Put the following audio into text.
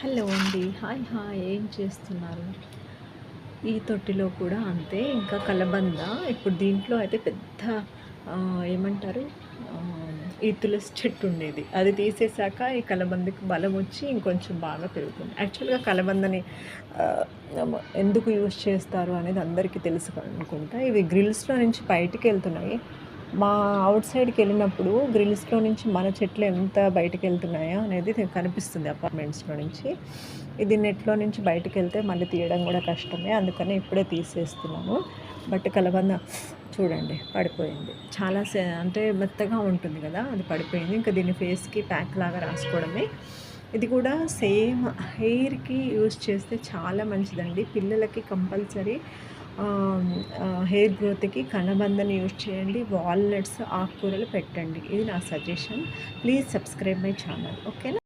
Hello అండి. Hi hi. ఏం చేస్తున్నారు? ఈ తొట్టిలో కూడా అంతే. ఇంకా కలబంద ఇప్పుడు దీంట్లో అయితే పెద్ద ఏమంటారు ఈ తులసి చెట్టు ఉండేది. అది తీసేసాక ఈ కలబందకి బలం వచ్చి ఇంకొంచెం బాగా పెరుగుతుంది. యాక్చువల్‌గా కలబందని ఆహ్, ఎందుకు యూజ్ చేస్తారు అనేది అందరికీ తెలుసు అనుకుంటా. ఇవి గ్రిల్స్‌లో నుంచి బయటికెళ్తున్నాయి. మా ఔట్ సైడ్‌కెళ్ళినప్పుడు గ్రిల్స్‌లో నుంచి మన చెట్లు ఎంత బయటికెళ్తున్నాయా అనేది కనిపిస్తుంది అపార్ట్మెంట్స్‌లో నుంచి. ఇది నెట్‌లో నుంచి బయటికెళ్తే మళ్ళీ తీయడం గూడా కష్టమే. అందుకని ఇప్పుడే తీసేస్తున్నాను. బట్ కలబంద చూడండి పడిపోయింది. చాలా అంటే మెత్తగా ఉంటుంది గదా! అది పడిపోయింది. ఇంకా దీన్ని ఫేస్‌కి ప్యాక్ లాగా రాసుకోవడమే. ఇది కూడా సేమ్ హెయిర్‌కి యూజ్ చేస్తే చాలా మంచిదండి. పిల్లలకి కంపల్సరీ హెయిర్ గ్రోత్‌కి కలబందని యూజ్ చేయండి. వాల్‌నట్స్, ఆకుకూరలు పెట్టండి. ఇది నా suggestion. Please subscribe my channel. ఓకేనా?